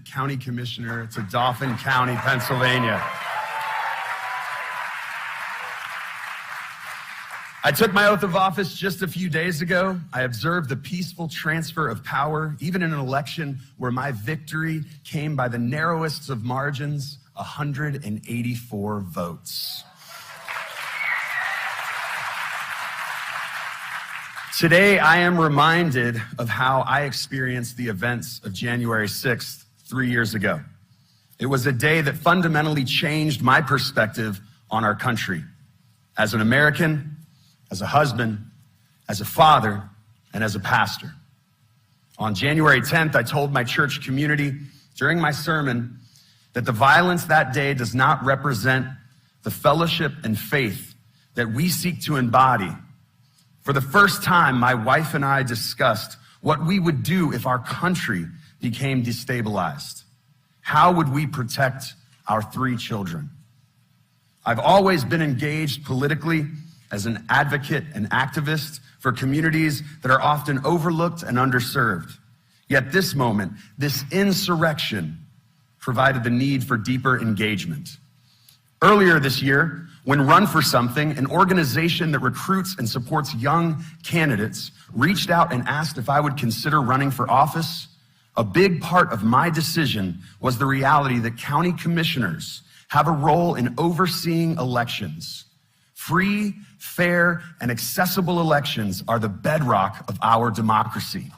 County Commissioner to Dauphin County, Pennsylvania. I took my oath of office just a few days ago. I observed the peaceful transfer of power, even in an election where my victory came by the narrowest of margins, 184 votes. Today, I am reminded of how I experienced the events of January 6th 3 years ago. It was a day that fundamentally changed my perspective on our country. As an American, as a husband, as a father, and as a pastor. On January 10th, I told my church community during my sermon that the violence that day does not represent the fellowship and faith that we seek to embody. For the first time, my wife and I discussed what we would do if our country became destabilized. How would we protect our 3 children? I've always been engaged politically as an advocate and activist for communities that are often overlooked and underserved. Yet this moment, this insurrection, provided the need for deeper engagement. Earlier this year, when Run for Something, an organization that recruits and supports young candidates, reached out and asked if I would consider running for office, a big part of my decision was the reality that county commissioners have a role in overseeing elections. Free, fair, and accessible elections are the bedrock of our democracy.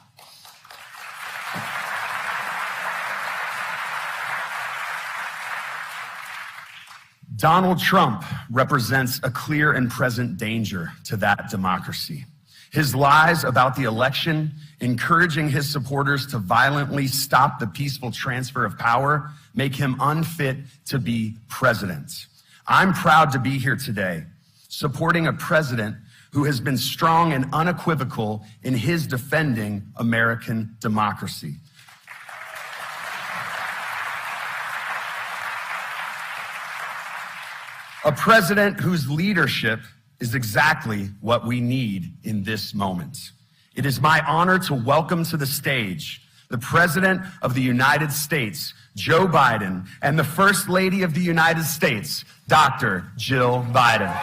Donald Trump represents a clear and present danger to that democracy. His lies about the election, encouraging his supporters to violently stop the peaceful transfer of power, make him unfit to be president. I'm proud to be here today, supporting a president who has been strong and unequivocal in his defending American democracy. A president whose leadership is exactly what we need in this moment. It is my honor to welcome to the stage the President of the United States, Joe Biden, and the First Lady of the United States, Dr. Jill Biden.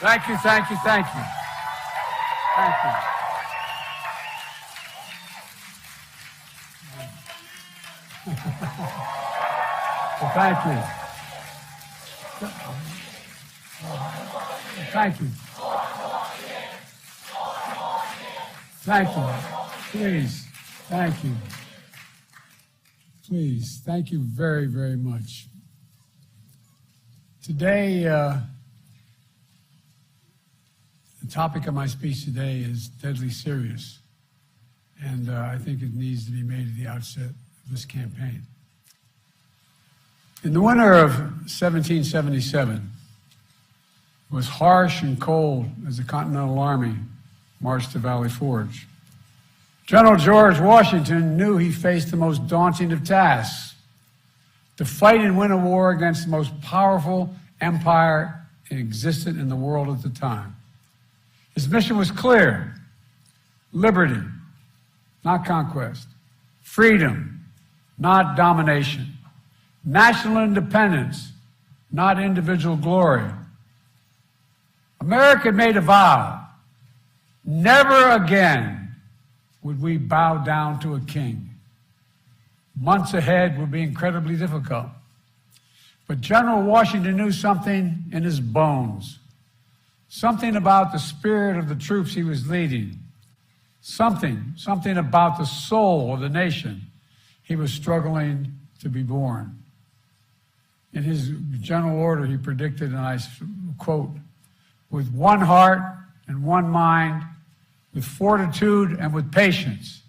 Thank you, thank you, thank you. Thank you. Well, thank you. Thank you. Thank you. Please, thank you. Please, thank you very, very much. Today, the topic of my speech today is deadly serious, and I think it needs to be made at the outset of this campaign. In the winter of 1777, it was harsh and cold as the Continental Army marched to Valley Forge. General George Washington knew he faced the most daunting of tasks: to fight and win a war against the most powerful empire existent in the world at the time. His mission was clear: liberty, not conquest; freedom, not domination; national independence, not individual glory. America made a vow: never again would we bow down to a king. Months ahead would be incredibly difficult. But General Washington knew something in his bones. Something about the spirit of the troops he was leading. Something about the soul of the nation he was struggling to be born. In his general order, he predicted, and I quote, "With one heart and one mind, with fortitude and with patience,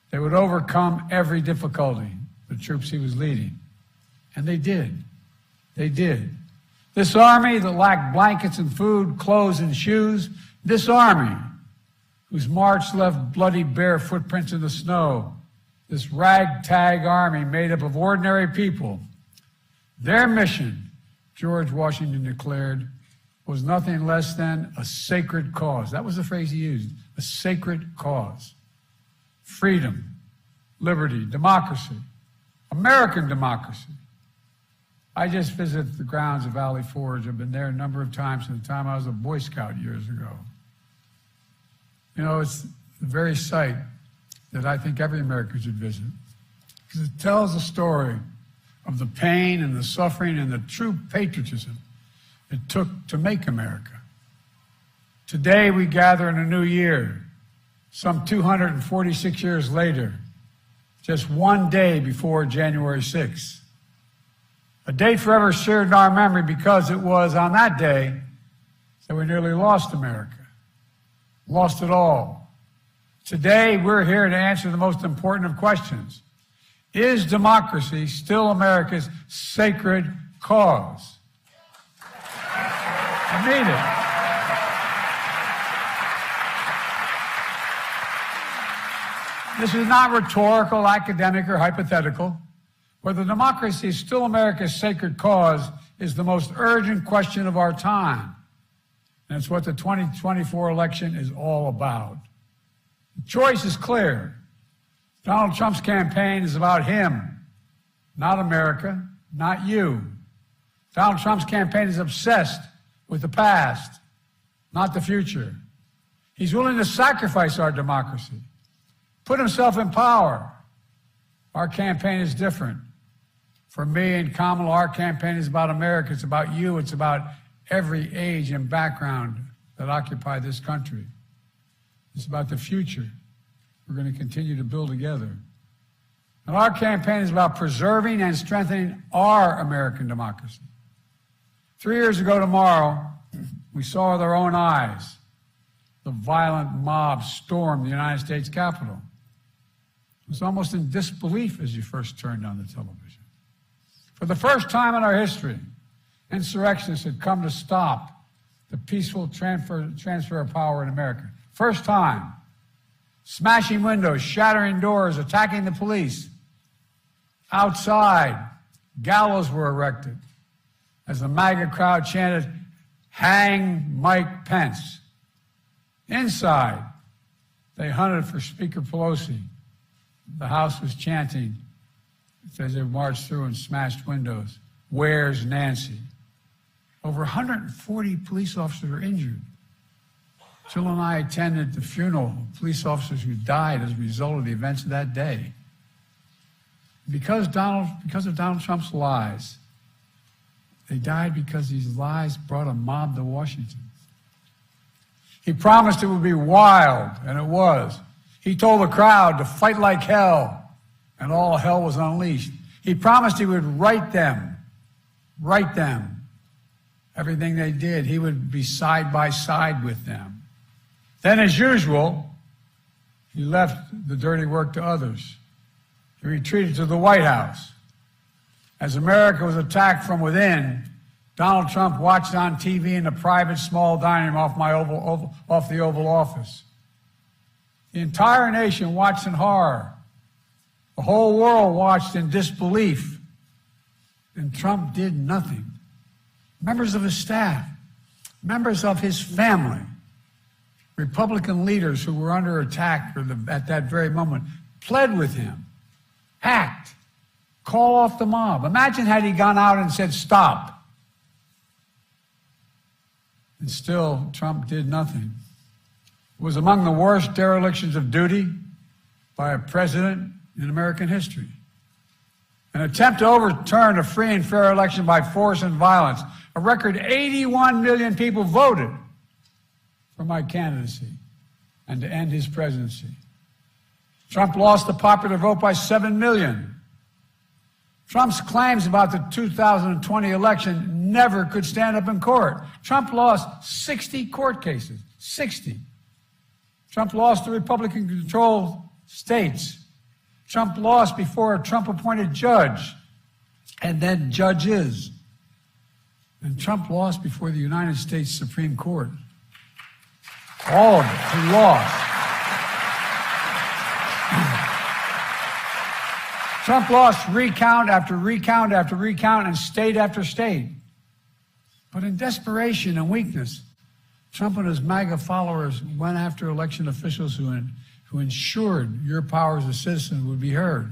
they would overcome every difficulty," the troops he was leading. And they did. They did. This army that lacked blankets and food, clothes and shoes. This army whose march left bloody bare footprints in the snow. This ragtag army made up of ordinary people. Their mission, George Washington declared, was nothing less than a sacred cause. That was the phrase he used, a sacred cause. Freedom, liberty, democracy, American democracy. I just visited the grounds of Valley Forge. I've been there a number of times since the time I was a Boy Scout years ago. You know, it's the very site that I think every American should visit, because it tells the story of the pain and the suffering and the true patriotism it took to make America. Today we gather in a new year, some 246 years later, just one day before January 6th. A date forever seared in our memory because it was on that day that we nearly lost America, lost it all. Today we're here to answer the most important of questions. Is democracy still America's sacred cause? I mean it. This is not rhetorical, academic, or hypothetical. Whether democracy is still America's sacred cause is the most urgent question of our time. And it's what the 2024 election is all about. The choice is clear. Donald Trump's campaign is about him, not America, not you. Donald Trump's campaign is obsessed with the past, not the future. He's willing to sacrifice our democracy, put himself in power. Our campaign is different. For me and Kamala, our campaign is about America. It's about you. It's about every age and background that occupy this country. It's about the future we're going to continue to build together. And our campaign is about preserving and strengthening our American democracy. 3 years ago tomorrow, we saw with our own eyes the violent mob storm the United States Capitol. It was almost in disbelief as you first turned on the television. For the first time in our history, insurrectionists had come to stop the peaceful transfer of power in America. First time. Smashing windows, shattering doors, attacking the police. Outside, gallows were erected as the MAGA crowd chanted, "Hang Mike Pence." Inside, they hunted for Speaker Pelosi. The House was chanting as they marched through and smashed windows, "Where's Nancy?" Over 140 police officers were injured. Jill and I attended the funeral of police officers who died as a result of the events of that day. Because of Donald Trump's lies, they died because these lies brought a mob to Washington. He promised it would be wild, and it was. He told the crowd to fight like hell, and all hell was unleashed. He promised he would right them. Everything they did, he would be side by side with them. Then, as usual, he left the dirty work to others. He retreated to the White House. As America was attacked from within, Donald Trump watched on TV in a private small dining room off the Oval Office. The entire nation watched in horror. The whole world watched in disbelief. And Trump did nothing. Members of his staff, members of his family, Republican leaders who were under attack at that very moment pled with him. Act. Call off the mob. Imagine had he gone out and said, "Stop." And still, Trump did nothing. It was among the worst derelictions of duty by a president in American history. An attempt to overturn a free and fair election by force and violence. A record 81 million people voted for my candidacy and to end his presidency. Trump lost the popular vote by 7 million. Trump's claims about the 2020 election never could stand up in court. Trump lost 60 court cases. 60. Trump lost the Republican-controlled states. Trump lost before a Trump-appointed judge and then judges. And Trump lost before the United States Supreme Court. All of it. He lost. Trump lost recount after recount after recount and state after state. But in desperation and weakness, Trump and his MAGA followers went after election officials who ensured your power as a citizen would be heard.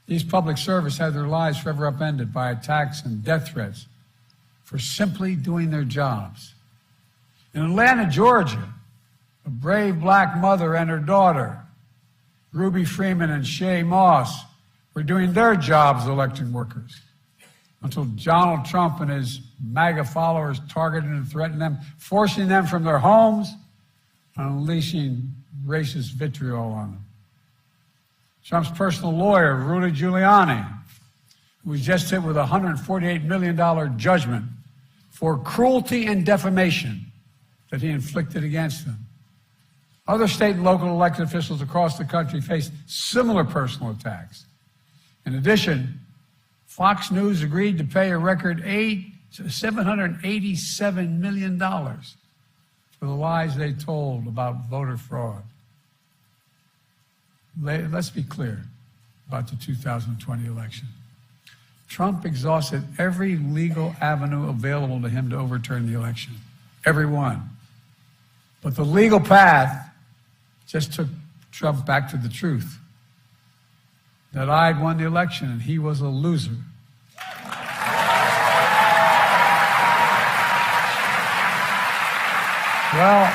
These public servants had their lives forever upended by attacks and death threats for simply doing their jobs. In Atlanta, Georgia, a brave black mother and her daughter, Ruby Freeman and Shay Moss, were doing their jobs as election workers until Donald Trump and his MAGA followers targeted and threatened them, forcing them from their homes and unleashing racist vitriol on them. Trump's personal lawyer, Rudy Giuliani, who was just hit with a $148 million judgment for cruelty and defamation that he inflicted against them. Other state and local elected officials across the country faced similar personal attacks. In addition, Fox News agreed to pay a record $787 million for the lies they told about voter fraud. Let's be clear about the 2020 election. Trump exhausted every legal avenue available to him to overturn the election. Every one. But the legal path just took Trump back to the truth. That I'd won the election and he was a loser. Well,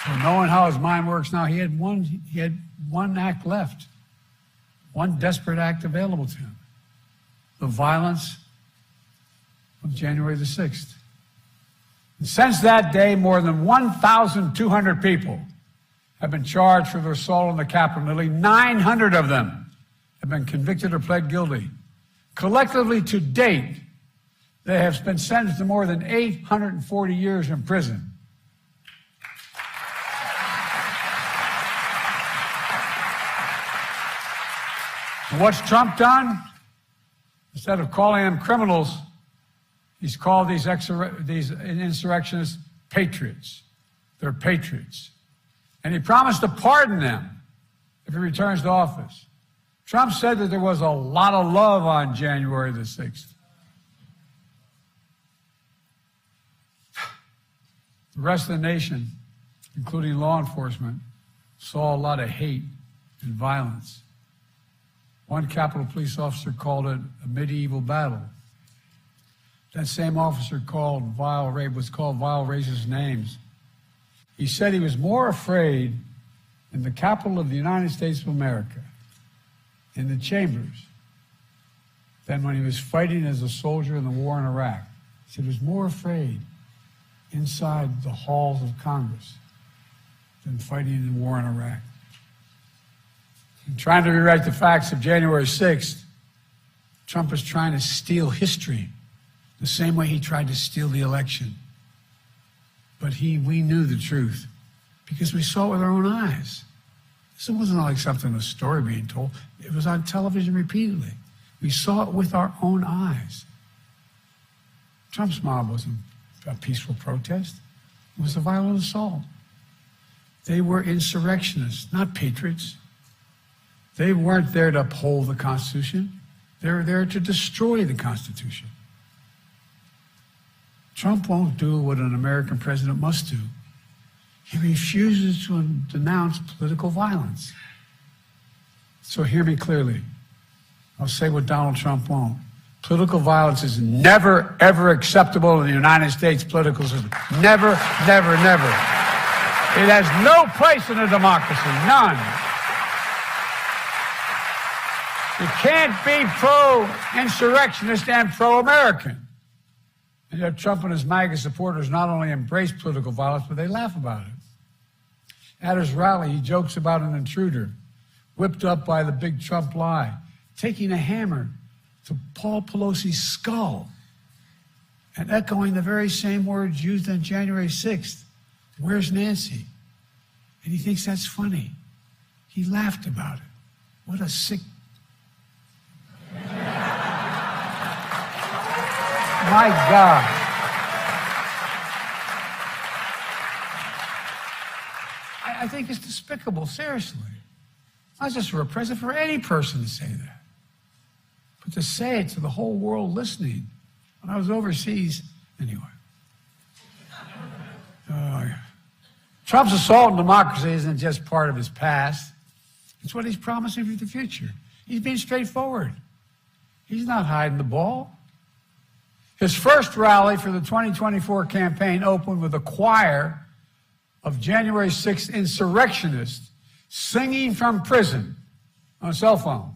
so knowing how his mind works now, he had one act left, one desperate act available to him: the violence of January the 6th. And since that day, more than 1,200 people have been charged for their assault on the Capitol. Nearly 900 of them have been convicted or pled guilty. Collectively, to date, they have been sentenced to more than 840 years in prison. And what's Trump done? Instead of calling them criminals, he's called these insurrectionists patriots. They're patriots. And he promised to pardon them if he returns to office. Trump said that there was a lot of love on January the 6th. The rest of the nation, including law enforcement, saw a lot of hate and violence. One Capitol police officer called it a medieval battle. That same officer called vile racist names. He said he was more afraid in the Capitol of the United States of America, in the chambers, than when he was fighting as a soldier in the war in Iraq. He said he was more afraid inside the halls of Congress than fighting in the war in Iraq. In trying to rewrite the facts of January 6th, Trump is trying to steal history the same way he tried to steal the election. But we knew the truth because we saw it with our own eyes. This wasn't like something, a story being told. It was on television repeatedly. We saw it with our own eyes. Trump's mob wasn't a peaceful protest. It was a violent assault. They were insurrectionists, not patriots. They weren't there to uphold the Constitution. They were there to destroy the Constitution. Trump won't do what an American president must do. He refuses to denounce political violence. So hear me clearly. I'll say what Donald Trump won't. Political violence is never, ever acceptable in the United States political system. Never, never, never. It has no place in a democracy, none. You can't be pro-insurrectionist and pro-American. And yet Trump and his MAGA supporters not only embrace political violence, but they laugh about it. At his rally, he jokes about an intruder whipped up by the big Trump lie, taking a hammer to Paul Pelosi's skull and echoing the very same words used on January 6th. Where's Nancy? And he thinks that's funny. He laughed about it. What a sick My God. I think it's despicable, seriously. Not just for a president, for any person to say that. But to say it to the whole world listening. When I was overseas, anyway. Trump's assault on democracy isn't just part of his past. It's what he's promising for the future. He's being straightforward. He's not hiding the ball. His first rally for the 2024 campaign opened with a choir of January 6th insurrectionists singing from prison on a cell phone,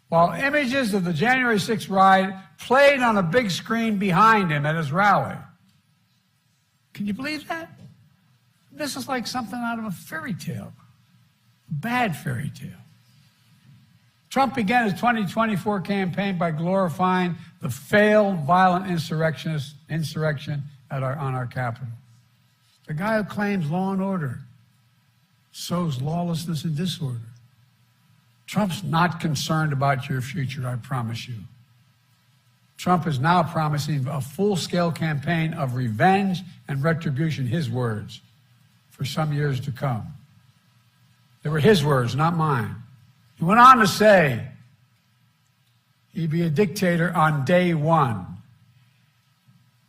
while images of the January 6th riot played on a big screen behind him at his rally. Can you believe that? This is like something out of a fairy tale, a bad fairy tale. Trump began his 2024 campaign by glorifying the failed violent insurrection on our Capitol. The guy who claims law and order sows lawlessness and disorder. Trump's not concerned about your future, I promise you. Trump is now promising a full-scale campaign of revenge and retribution, his words, for some years to come. They were his words, not mine. He went on to say he'd be a dictator on day one.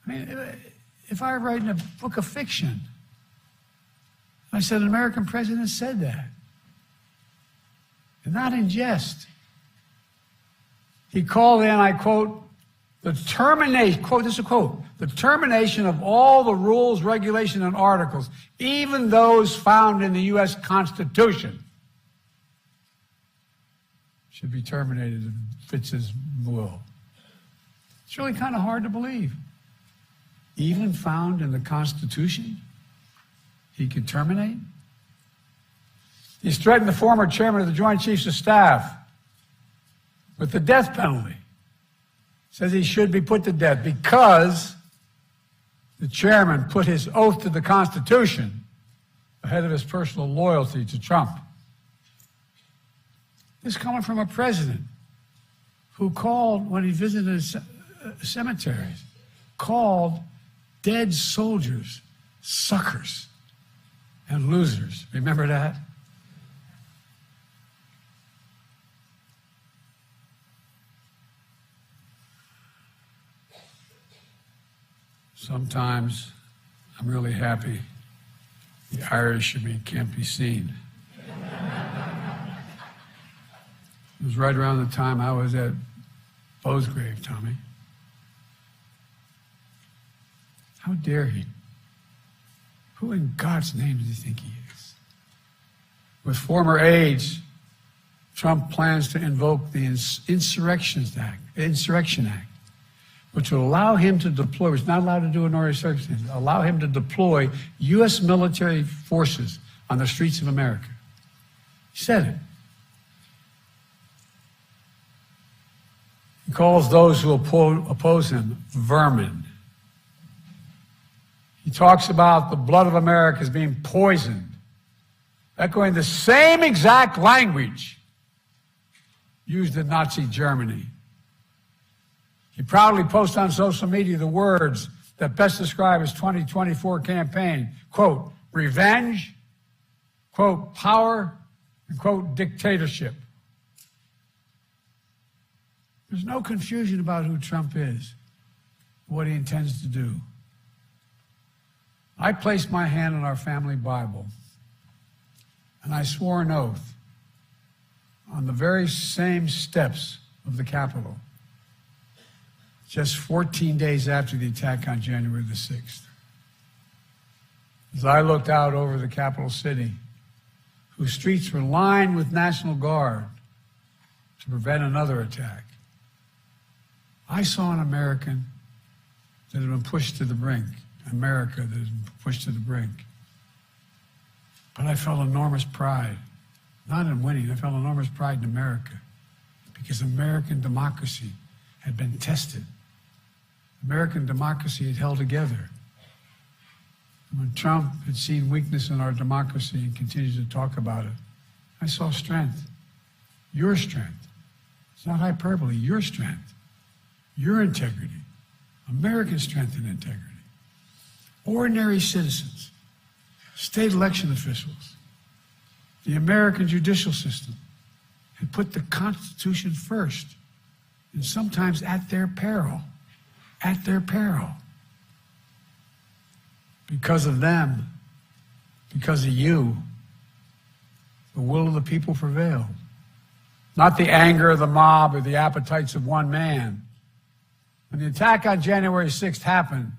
I mean, if I were writing a book of fiction, I said an American president said that. And not in jest. He called in, I quote, the termination, quote, this is a quote, the termination of all the rules, regulations, and articles, even those found in the U.S. Constitution, should be terminated if it fits his will. It's really kind of hard to believe. Even found in the Constitution, he could terminate? He's threatened the former chairman of the Joint Chiefs of Staff with the death penalty. Says he should be put to death because the chairman put his oath to the Constitution ahead of his personal loyalty to Trump. This is coming from a president who called, when he visited cemeteries, called dead soldiers suckers and losers. Remember that? Sometimes I'm really happy the Irish in me can't be seen. It was right around the time I was at Bo's grave, Tommy. How dare he? Who in God's name does he think he is? With former aides, Trump plans to invoke the Insurrection Act, which will allow him to deploy, which is not allowed to do in ordinary circumstances, allow him to deploy U.S. military forces on the streets of America. He said it. He calls those who oppose him vermin. He talks about the blood of America as being poisoned, echoing the same exact language used in Nazi Germany. He proudly posts on social media the words that best describe his 2024 campaign, quote, revenge, quote, power, and quote, dictatorship. There's no confusion about who Trump is, what he intends to do. I placed my hand on our family Bible, and I swore an oath on the very same steps of the Capitol, just 14 days after the attack on January the 6th. As I looked out over the capital city, whose streets were lined with National Guard to prevent another attack, I saw an American that had been pushed to the brink, America that had been pushed to the brink. But I felt enormous pride, not in winning, I felt enormous pride in America, because American democracy had been tested. American democracy had held together. And when Trump had seen weakness in our democracy and continued to talk about it, I saw strength, your strength. It's not hyperbole, your strength, your integrity, American strength and integrity. Ordinary citizens, state election officials, the American judicial system had put the Constitution first, and sometimes at their peril. At their peril. Because of them, because of you, the will of the people prevailed. Not the anger of the mob or the appetites of one man. When the attack on January 6th happened,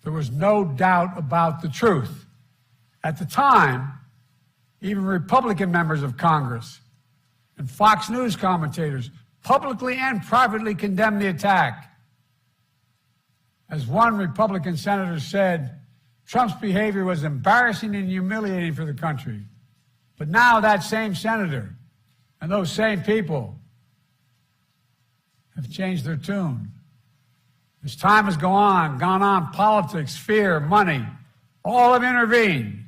there was no doubt about the truth. At the time, even Republican members of Congress and Fox News commentators publicly and privately condemned the attack. As one Republican senator said, Trump's behavior was embarrassing and humiliating for the country. But now that same senator and those same people have changed their tune. As time has gone on, politics, fear, money, all have intervened.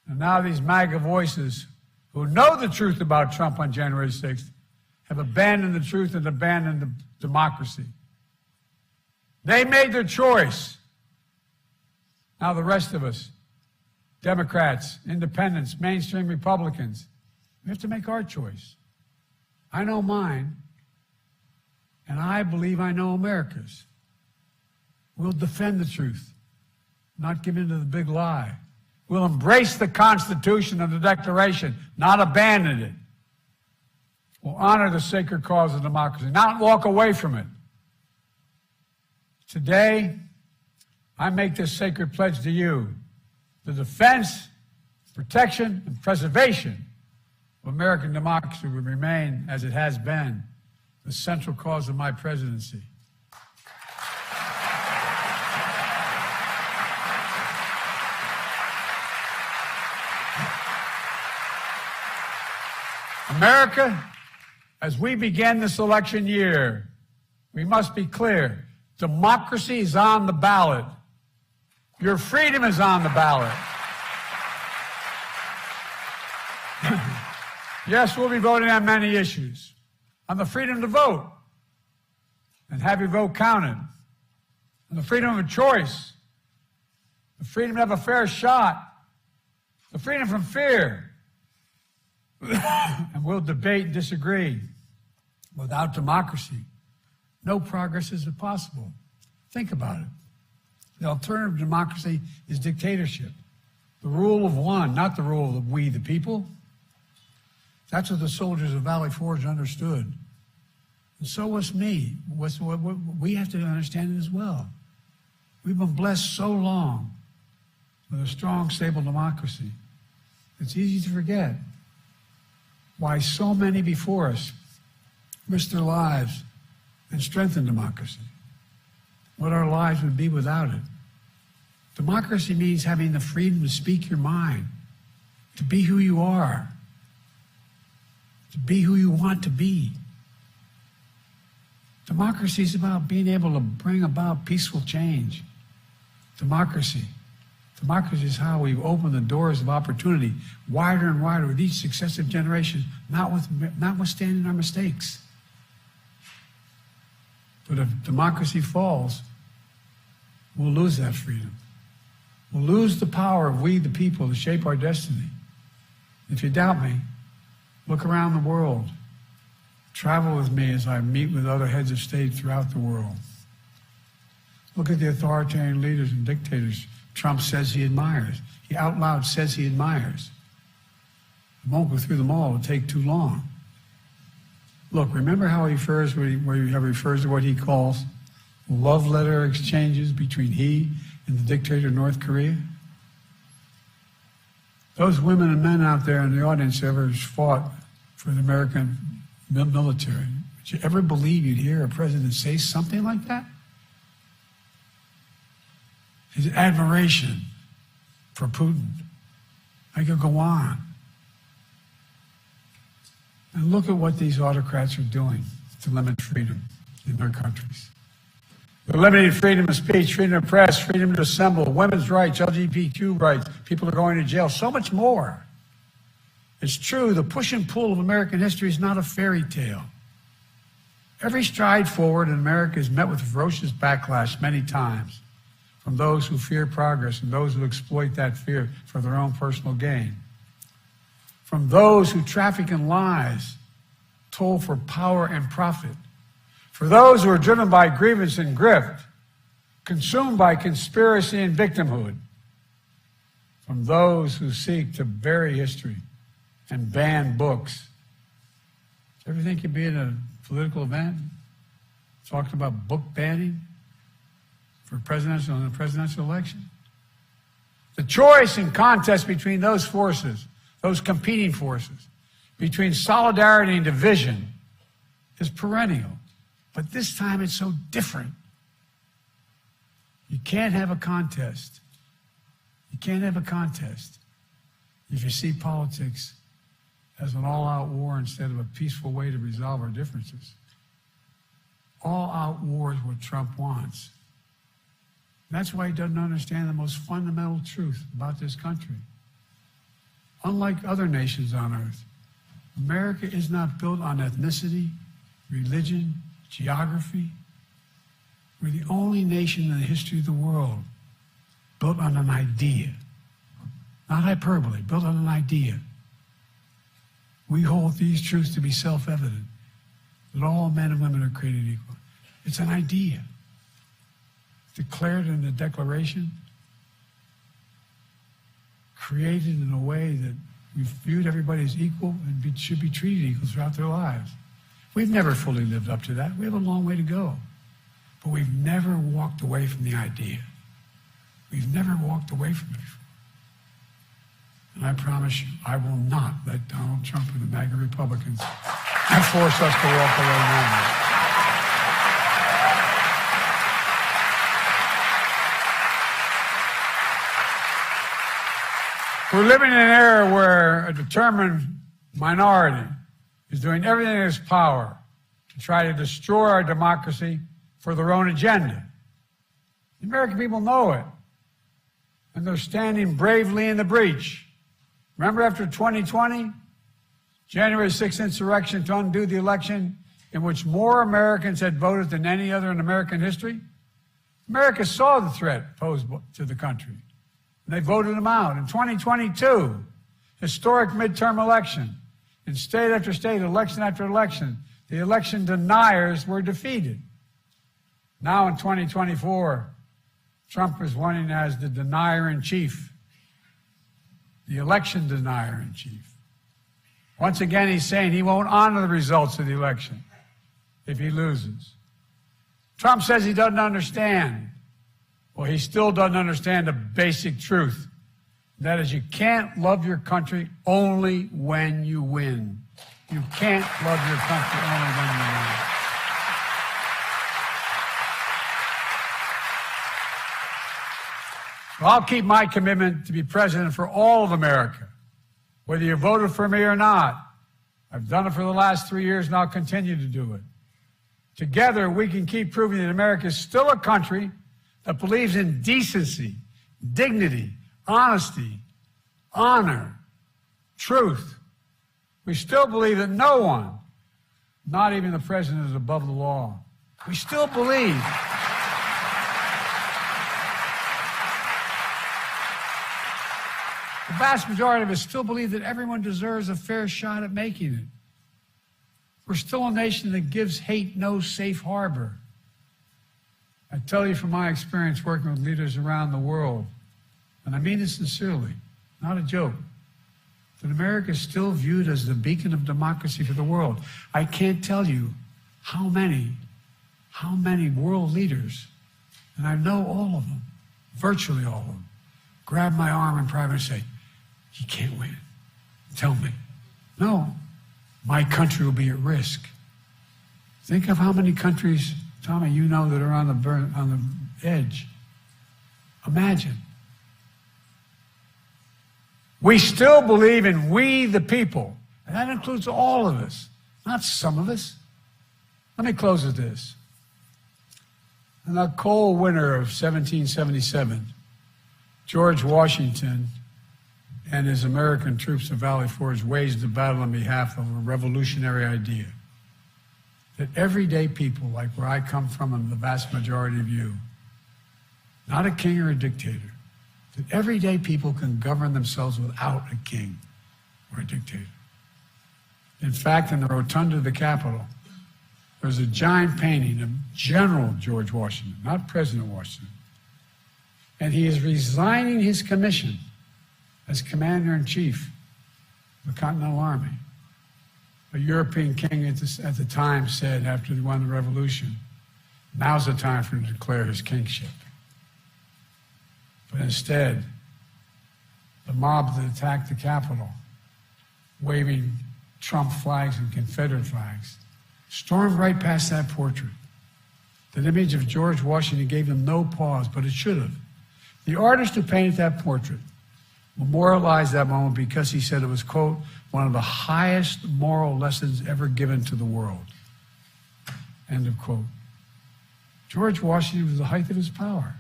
And now these MAGA voices who know the truth about Trump on January 6th have abandoned the truth and abandoned the democracy. They made their choice. Now the rest of us, Democrats, independents, mainstream Republicans, we have to make our choice. I know mine, and I believe I know America's. We'll defend the truth, not give in to the big lie. We'll embrace the Constitution and the Declaration, not abandon it. We'll honor the sacred cause of democracy, not walk away from it. Today, I make this sacred pledge to you: the defense, protection, and preservation of American democracy will remain, as it has been, the central cause of my presidency. America, as we begin this election year, we must be clear. Democracy is on the ballot. Your freedom is on the ballot. Yes, we'll be voting on many issues. On the freedom to vote and have your vote counted. On the freedom of choice. The freedom to have a fair shot. The freedom from fear. And we'll debate and disagree. Without democracy, no progress is possible. Think about it. The alternative to democracy is dictatorship. The rule of one, not the rule of we, the people. That's what the soldiers of Valley Forge understood. And so was me. We have to understand it as well. We've been blessed so long with a strong, stable democracy. It's easy to forget why so many before us risked their lives and strengthened democracy. What our lives would be without it. Democracy means having the freedom to speak your mind, to be who you are, to be who you want to be. Democracy is about being able to bring about peaceful change. Democracy is how we open the doors of opportunity wider and wider with each successive generation, notwithstanding our mistakes. But if democracy falls, we'll lose that freedom. We'll lose the power of we, the people, to shape our destiny. If you doubt me, look around the world. Travel with me as I meet with other heads of state throughout the world. Look at the authoritarian leaders and dictators Trump says he admires. He out loud says he admires. I won't go through them all. It'll take too long. Look, remember how he refers to what he calls love letter exchanges between he and the dictator of North Korea? Those women and men out there in the audience who ever fought for the American military, would you ever believe you'd hear a president say something like that? His admiration for Putin. I could go on. And look at what these autocrats are doing to limit freedom in their countries. They're limiting freedom of speech, freedom of press, freedom to assemble, women's rights, LGBTQ rights. People are going to jail, so much more. It's true, the push and pull of American history is not a fairy tale. Every stride forward in America is met with ferocious backlash many times from those who fear progress and those who exploit that fear for their own personal gain. From those who traffic in lies, toll for power and profit. For those who are driven by grievance and grift, consumed by conspiracy and victimhood. From those who seek to bury history and ban books. Do you ever think you'd be in a political event talking about book banning for presidential in the presidential election? The choice and contest between those forces, those competing forces, between solidarity and division is perennial. But this time it's so different. You can't have a contest. You can't have a contest if you see politics as an all-out war instead of a peaceful way to resolve our differences. All-out war is what Trump wants. That's why he doesn't understand the most fundamental truth about this country. Unlike other nations on earth, America is not built on ethnicity, religion, geography. We're the only nation in the history of the world built on an idea. Not hyperbole, built on an idea. We hold these truths to be self-evident, that all men and women are created equal. It's an idea. Declared in the Declaration, created in a way that we've viewed everybody as equal and should be treated equal throughout their lives. We've never fully lived up to that. We have a long way to go. But we've never walked away from the idea. We've never walked away from it before. And I promise you, I will not let Donald Trump and the MAGA Republicans force us to walk away now. We're living in an era where a determined minority is doing everything in its power to try to destroy our democracy for their own agenda. The American people know it, and they're standing bravely in the breach. Remember after 2020, January 6th insurrection to undo the election in which more Americans had voted than any other in American history? America saw the threat posed to the country, and they voted them out. In 2022, historic midterm election, in state after state, election after election, the election deniers were defeated. Now in 2024, Trump is running as the denier-in-chief, the election denier-in-chief. Once again, he's saying he won't honor the results of the election if he loses. Trump says he doesn't understand. Well, he still doesn't understand a basic truth. That is, you can't love your country only when you win. You can't love your country only when you win. Well, I'll keep my commitment to be president for all of America, whether you voted for me or not. I've done it for the last 3 years, and I'll continue to do it. Together, we can keep proving that America is still a country that believes in decency, dignity, honesty, honor, truth. We still believe that no one, not even the president, is above the law. We still believe the vast majority of us still believe that everyone deserves a fair shot at making it. We're still a nation that gives hate no safe harbor. I tell you from my experience working with leaders around the world, and I mean this sincerely, not a joke, that America is still viewed as the beacon of democracy for the world. I can't tell you how many world leaders, and I know all of them, virtually all of them, grab my arm in private and say, "You can't win. Tell me." No, my country will be at risk. Think of how many countries, Tommy, you know, that are on the edge. Imagine. We still believe in we the people, and that includes all of us, not some of us. Let me close with this. In the cold winter of 1777, George Washington and his American troops at Valley Forge waged a battle on behalf of a revolutionary idea. that everyday people, like where I come from and the vast majority of you, not a king or a dictator, that everyday people can govern themselves without a king or a dictator. In fact, in the rotunda of the Capitol, there's a giant painting of General George Washington, not President Washington. And he is resigning his commission as Commander-in-Chief of the Continental Army. A European king at the time said, after he won the revolution, now's the time for him to declare his kingship. But instead, the mob that attacked the Capitol, waving Trump flags and Confederate flags, stormed right past that portrait. That image of George Washington gave them no pause, but it should have. The artist who painted that portrait memorialized that moment because he said it was, quote, one of the highest moral lessons ever given to the world, end of quote. George Washington was the height of his power,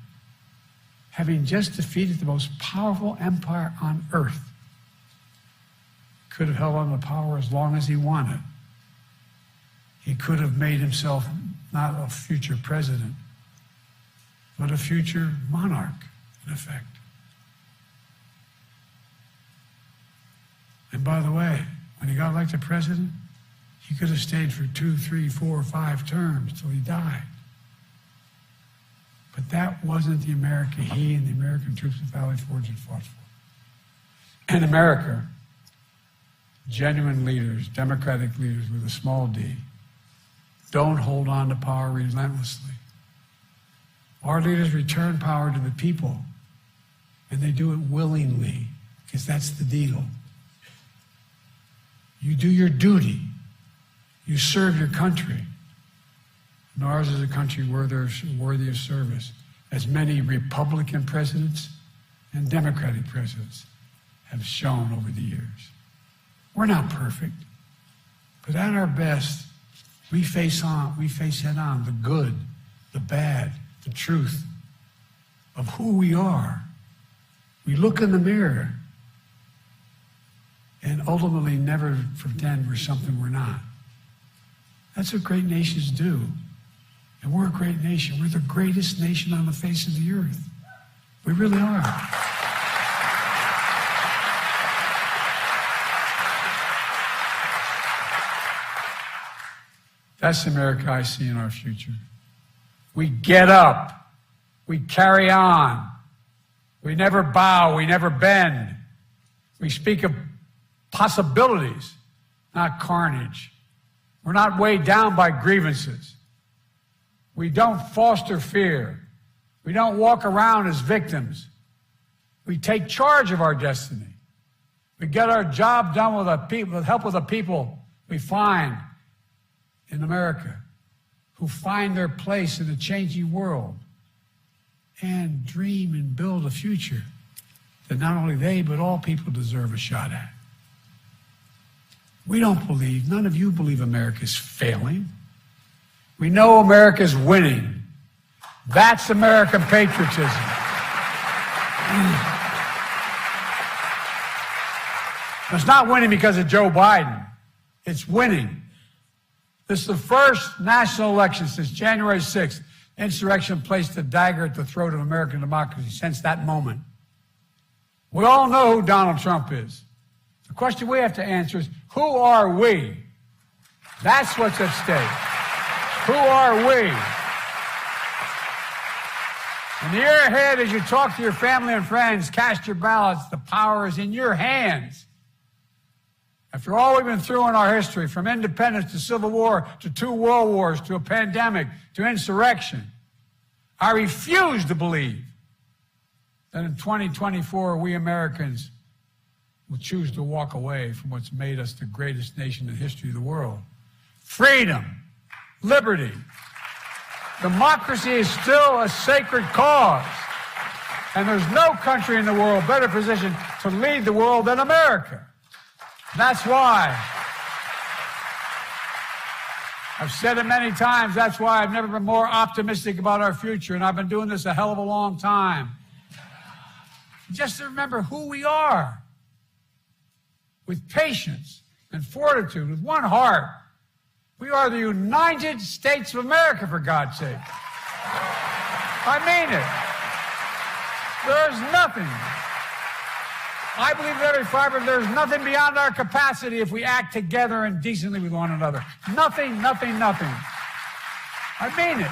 having just defeated the most powerful empire on earth. Could have held on to power as long as he wanted. He could have made himself not a future president, but a future monarch, in effect. And by the way, when he got elected president, he could have stayed for 2, 3, 4, 5 terms till he died. But that wasn't the America he and the American troops at Valley Forge had fought for. In America, genuine leaders, democratic leaders with a small d, don't hold on to power relentlessly. Our leaders return power to the people, and they do it willingly, because that's the deal. You do your duty. You serve your country. And ours is a country worthy of service, as many Republican presidents and Democratic presidents have shown over the years. We're not perfect, but at our best, we face head on the good, the bad, the truth of who we are. We look in the mirror and ultimately never pretend we're something we're not. That's what great nations do. And we're a great nation. We're the greatest nation on the face of the earth. We really are. That's the America I see in our future. We get up. We carry on. We never bow. We never bend. We speak of possibilities, not carnage. We're not weighed down by grievances. We don't foster fear. We don't walk around as victims. We take charge of our destiny. We get our job done with help of the people we find in America, who find their place in a changing world and dream and build a future that not only they, but all people deserve a shot at. We don't believe, none of you believe America's failing. We know America's winning. That's American patriotism. It's not winning because of Joe Biden. It's winning. This is the first national election since January 6th. Insurrection placed a dagger at the throat of American democracy since that moment. We all know who Donald Trump is. The question we have to answer is, who are we? That's what's at stake. Who are we? In the year ahead, as you talk to your family and friends, cast your ballots. The power is in your hands. After all we've been through in our history, from independence to civil war to 2 world wars to a pandemic to insurrection, I refuse to believe that in 2024 we Americans will choose to walk away from what's made us the greatest nation in the history of the world. Freedom, liberty, democracy is still a sacred cause, and there's no country in the world better positioned to lead the world than America. That's why, I've said it many times, that's why I've never been more optimistic about our future, and I've been doing this a hell of a long time. Just to remember who we are, with patience and fortitude, with one heart, We are the United States of America, for God's sake. I mean it. There's nothing. I believe in every fiber there's nothing beyond our capacity if we act together and decently with one another. Nothing, nothing, nothing. I mean it.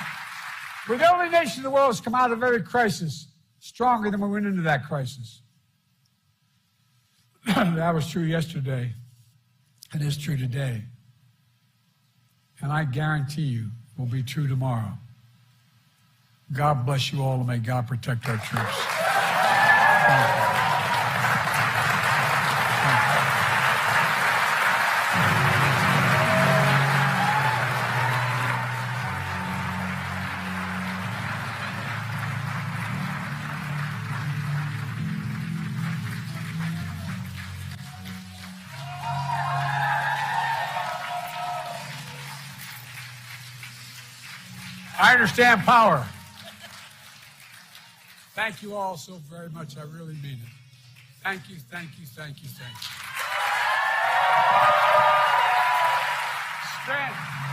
We're the only nation in the world that's come out of every crisis stronger than we went into that crisis. That was true yesterday. It is true today. And I guarantee you it will be true tomorrow. God bless you all, and may God protect our troops. Thank you. I understand power. Thank you all so very much. I really mean it. Thank you, thank you, thank you, thank you. Strength.